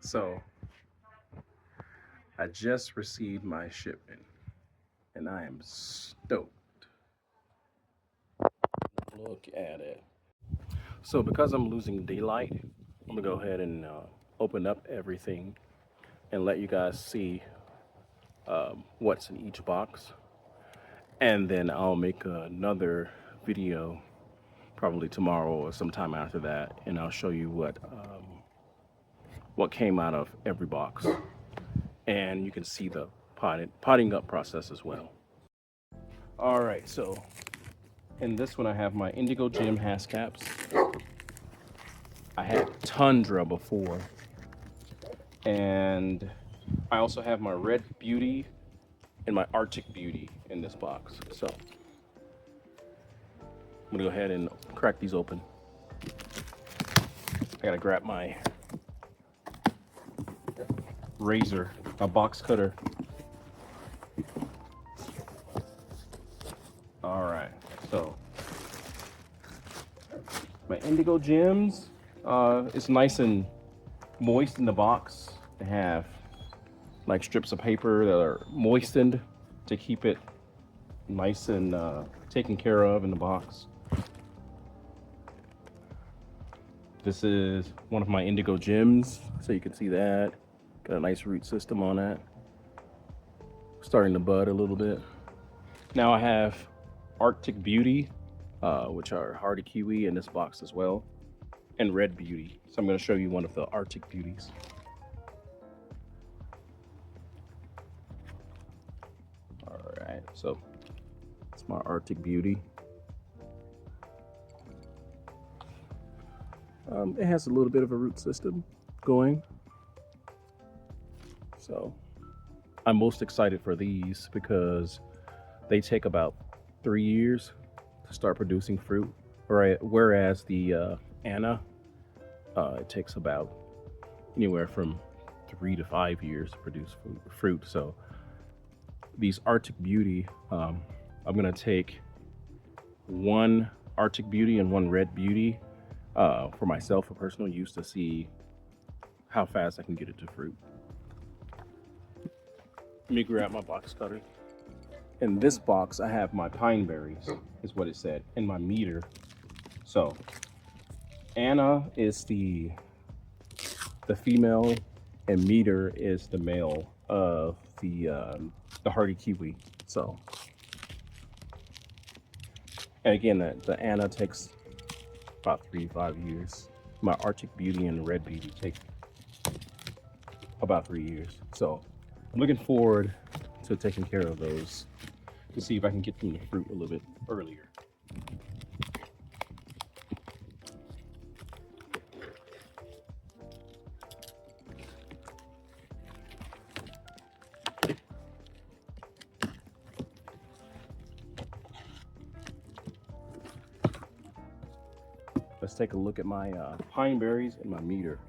So I just received my shipment and I am stoked. Look at it. So because I'm losing daylight, I'm gonna go ahead and open up everything and let you guys see what's in each box. And then I'll make another video probably tomorrow or sometime after that, and I'll show you what came out of every box. And you can see the potting up process as well. All right, so in this one I have my Indigo Gem Hascaps. I had Tundra before, and I also have my Red Beauty and my Arctic Beauty in this box. So I'm gonna go ahead and crack these open. I gotta grab my razor, a box cutter. All right, so my Indigo Gems, it's nice and moist in the box. They have like strips of paper that are moistened to keep it nice and taken care of in the box. This is one of my Indigo Gems, so you can see that. Got a nice root system on that. Starting to bud a little bit. Now I have Arctic Beauty, which are hardy kiwi in this box as well, and Red Beauty. So I'm going to show you one of the Arctic Beauties. All right, so it's my Arctic Beauty. It has a little bit of a root system going. So I'm most excited for these because they take about 3 years to start producing fruit, whereas the Anna, it takes about anywhere from 3 to 5 years to produce fruit. So these Arctic Beauty, I'm gonna take one Arctic Beauty and one Red Beauty for myself for personal use to see how fast I can get it to fruit. Let me grab my box cutter. In this box, I have my pine berries, is what it said, and my meter. So Anna is the female, and meter is the male of the hardy kiwi. So, and again, the Anna takes about 3 to 5 years. My Arctic Beauty and the Red Beauty take about 3 years. So I'm looking forward to taking care of those to see if I can get them to fruit a little bit earlier. Let's take a look at my pine berries and my meter.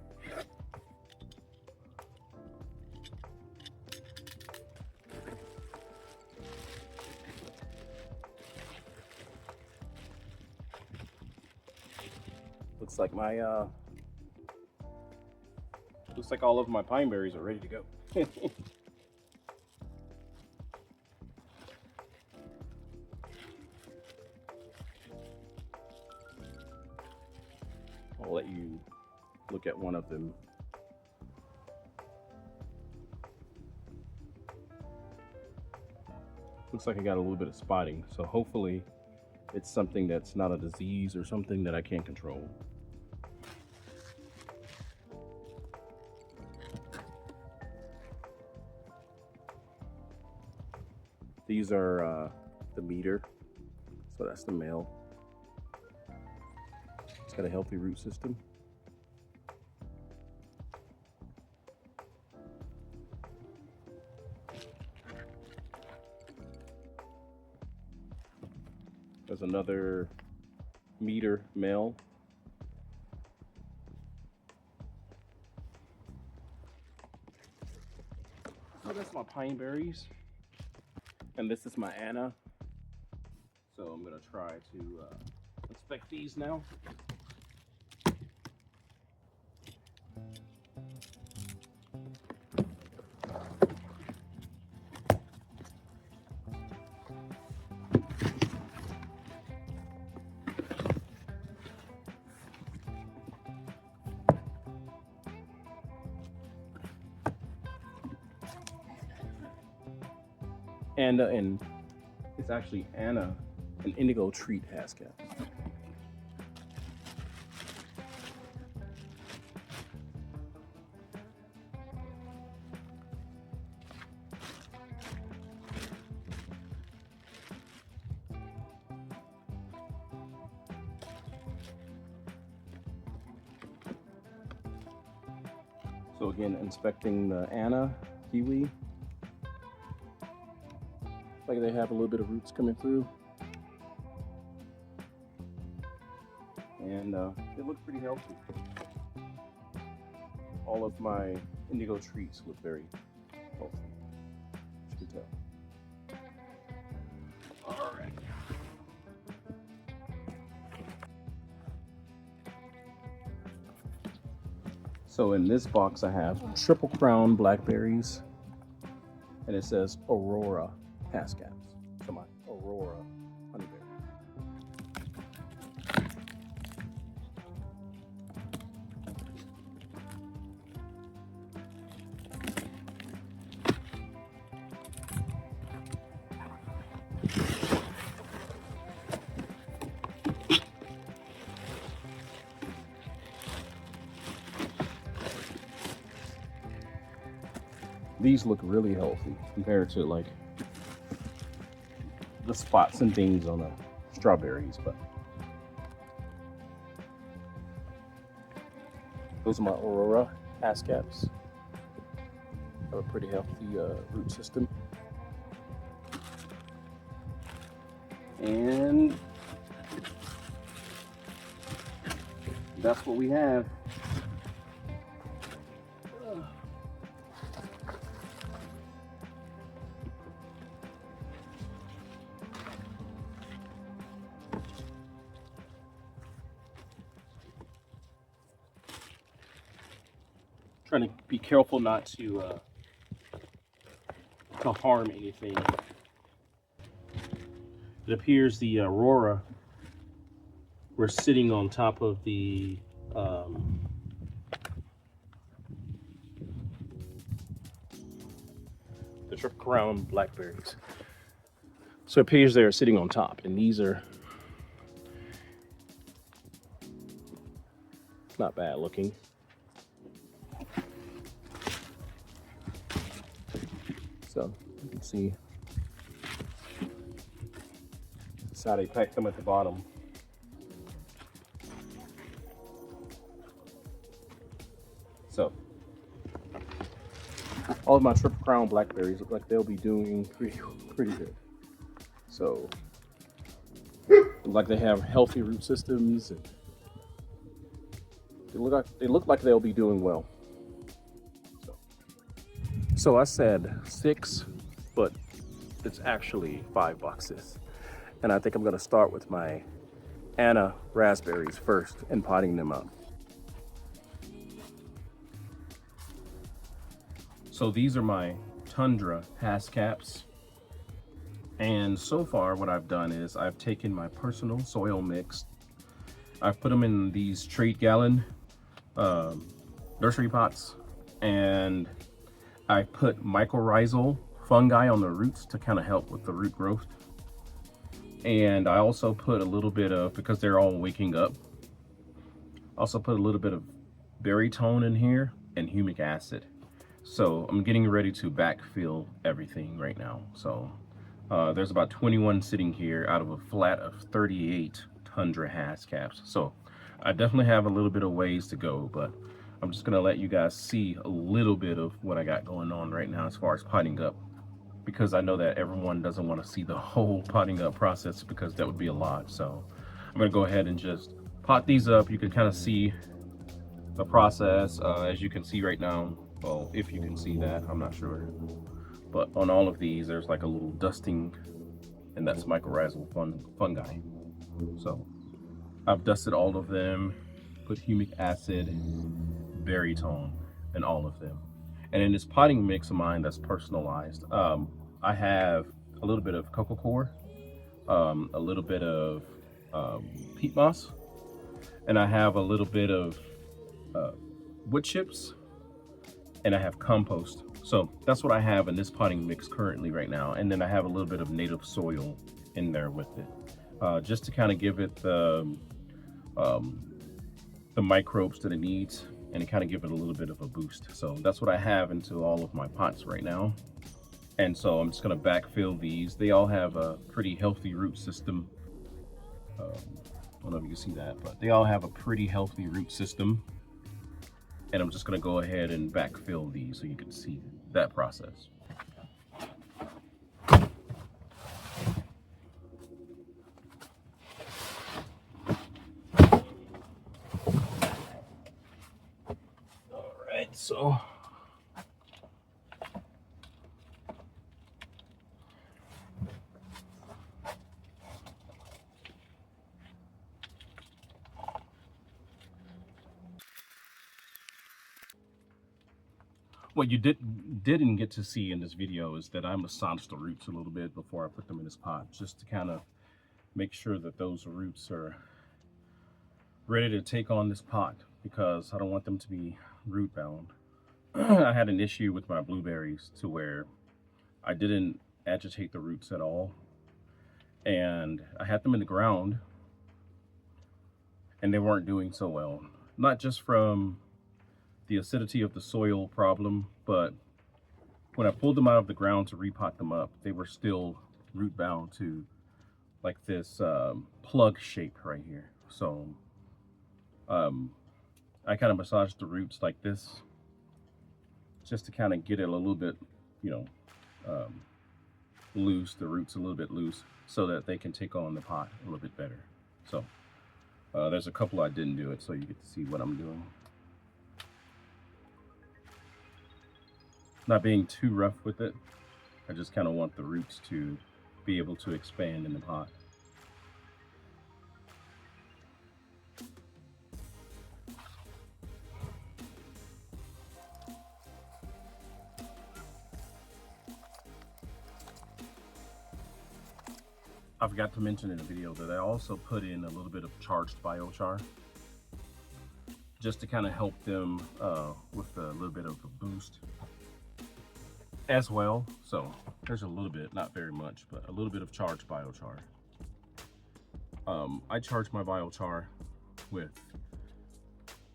Looks like all of my pine berries are ready to go. I'll let you look at one of them. Looks like I got a little bit of spotting, so hopefully it's something that's not a disease or something that I can't control. These are the meter, so that's the male. It's got a healthy root system. There's another meter male. Oh, that's my pine berries. And this is my Anna. So I'm gonna try to inspect these now. and it's actually Anna, an indigo treat hascap. So again, inspecting the Anna kiwi. Like they have a little bit of roots coming through. And they look pretty healthy. All of my indigo treats look very healthy, as you can tell. All right. So in this box I have triple crown blackberries, and it says Aurora hascaps. So my Aurora honeyberry. These look really healthy compared to like the spots and things on the strawberries, but those are my Aurora hascaps. Have a pretty healthy root system. And that's what we have. Trying to be careful not to harm anything. It appears the Aurora were sitting on top of the triple crown blackberries. So it appears they're sitting on top, and these are not bad looking. So you can see that's how they pack them at the bottom. So all of my triple crown blackberries look like they'll be doing pretty good. So look like they have healthy root systems, and they look like they'll be doing well. So I said 6, but it's actually 5 boxes. And I think I'm gonna start with my Anna raspberries first and potting them up. So these are my Tundra hascaps. And so far what I've done is I've taken my personal soil mix. I've put them in these trade gallon nursery pots, and I put mycorrhizal fungi on the roots to kind of help with the root growth. And I also put a little bit of, because they're all waking up, also put a little bit of barytone in here and humic acid. So I'm getting ready to backfill everything right now. So there's about 21 sitting here out of a flat of 38 Tundra hascaps. So I definitely have a little bit of ways to go, but I'm just gonna let you guys see a little bit of what I got going on right now as far as potting up, because I know that everyone doesn't want to see the whole potting up process, because that would be a lot. So I'm gonna go ahead and just pot these up. You can kind of see the process, as you can see right now. Well, if you can see that, I'm not sure. But on all of these, there's like a little dusting, and that's mycorrhizal fungi. So I've dusted all of them, put humic acid, barytone, and all of them. And in this potting mix of mine that's personalized, I have a little bit of cocoa coir, a little bit of peat moss, and I have a little bit of wood chips, and I have compost. So that's what I have in this potting mix currently right now. And then I have a little bit of native soil in there with it, just to kind of give it um, the microbes that it needs and kind of give it a little bit of a boost. So that's what I have into all of my pots right now. And so I'm just going to backfill these. They all have a pretty healthy root system. I don't know if you can see that, but they all have a pretty healthy root system. And I'm just going to go ahead and backfill these so you can see that process. All right, so what you didn't get to see in this video is that I massaged the roots a little bit before I put them in this pot, just to kind of make sure that those roots are ready to take on this pot, because I don't want them to be root bound. I had an issue with my blueberries to where I didn't agitate the roots at all, and I had them in the ground and they weren't doing so well. Not just from the acidity of the soil problem, but when I pulled them out of the ground to repot them up, they were still root bound to like this plug shape right here. So I kind of massaged the roots like this, just to kind of get it a little bit, you know, loose, the roots a little bit loose, so that they can take on the pot a little bit better. So there's a couple I didn't do it, so you get to see what I'm doing. Not being too rough with it. I just kind of want the roots to be able to expand in the pot. I forgot to mention in the video that I also put in a little bit of charged biochar, just to kind of help them with a little bit of a boost as well. So there's a little bit, not very much, but a little bit of charged biochar. I charge my biochar with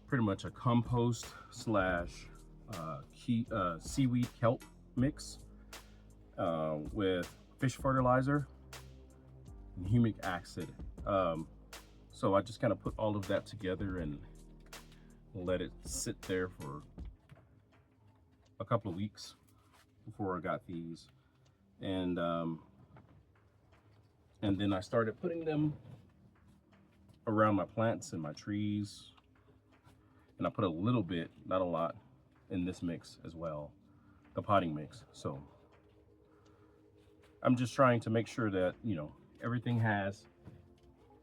pretty much a compost slash seaweed kelp mix with fish fertilizer and humic acid. So I just kind of put all of that together and let it sit there for a couple of weeks before I got these. And then I started putting them around my plants and my trees. And I put a little bit, not a lot, in this mix as well, the potting mix. So I'm just trying to make sure that, you know, everything has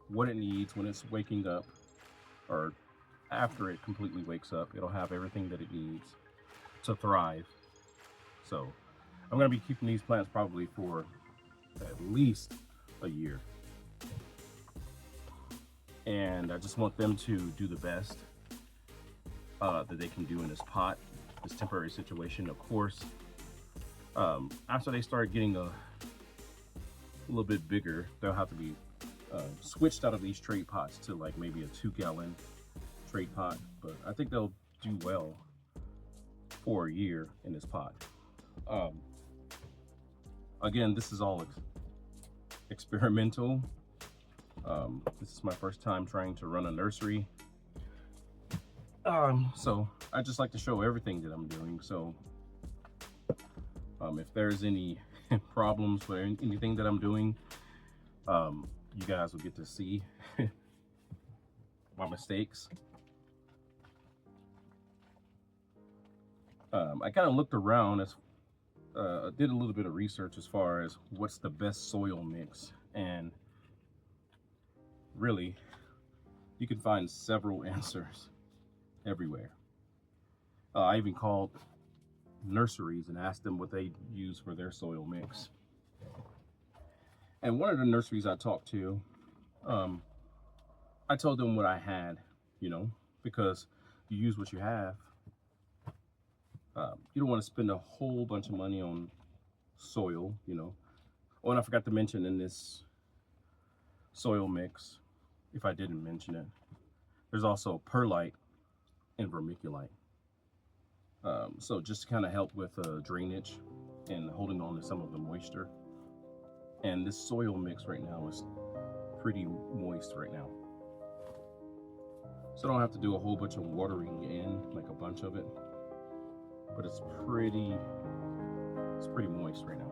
what it needs when it's waking up, or after it completely wakes up. It'll have everything that it needs to thrive. So I'm going to be keeping these plants probably for at least a year. And I just want them to do the best that they can do in this pot, this temporary situation. Of course, after they start getting a little bit bigger, they'll have to be switched out of these trade pots to like maybe a 2-gallon trade pot. But I think they'll do well for a year in this pot. Again, this is all experimental. This is my first time trying to run a nursery. So I just like to show everything that I'm doing. So if there's any problems with anything that I'm doing, you guys will get to see my mistakes. I kind of looked around, did a little bit of research as far as what's the best soil mix, and really you can find several answers everywhere. I even called nurseries and asked them what they use for their soil mix. And one of the nurseries I talked to, I told them what I had, you know, because you use what you have. You don't want to spend a whole bunch of money on soil, you know. Oh, and I forgot to mention in this soil mix, if I didn't mention it, there's also perlite and vermiculite. So just to kind of help with drainage and holding on to some of the moisture. And this soil mix right now is pretty moist right now. So I don't have to do a whole bunch of watering in, like a bunch of it. But it's pretty moist right now.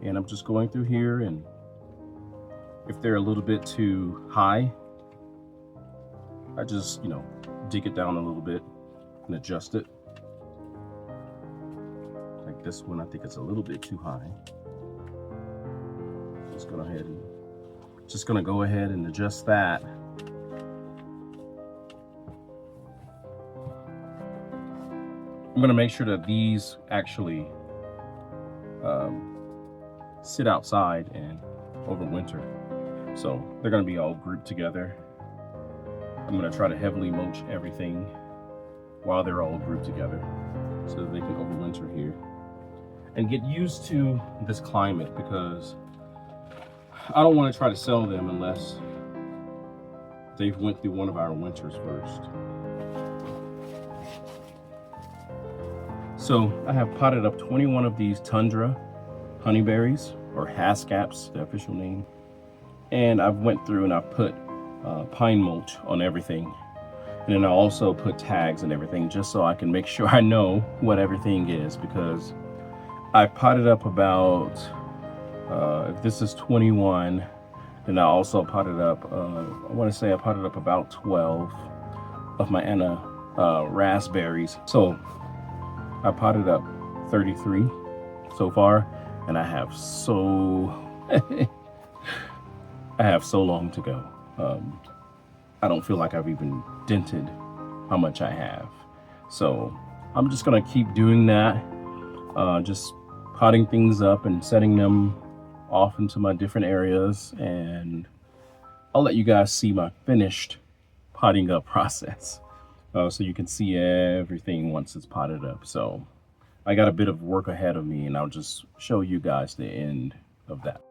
And I'm just going through here, and if they're a little bit too high, I just, you know, dig it down a little bit and adjust it. Like this one, I think it's a little bit too high. Just go ahead and adjust that. I'm gonna make sure that these actually sit outside and overwinter. So they're gonna be all grouped together. I'm gonna try to heavily mulch everything while they're all grouped together so that they can overwinter here and get used to this climate, because I don't want to try to sell them unless they've went through one of our winters first. So I have potted up 21 of these tundra honeyberries, or haskaps, the official name. And I've went through and I've put pine mulch on everything. And then I also put tags and everything just so I can make sure I know what everything is, because I potted up about, if this is 21, then I also potted up, I want to say I potted up about 12 of my Anna raspberries. So I potted up 33 so far, and I have so long to go. I don't feel like I've even dented how much I have. So I'm just gonna keep doing that, just potting things up and setting them off into my different areas, and I'll let you guys see my finished potting up process, so you can see everything once it's potted up. So I got a bit of work ahead of me, and I'll just show you guys the end of that.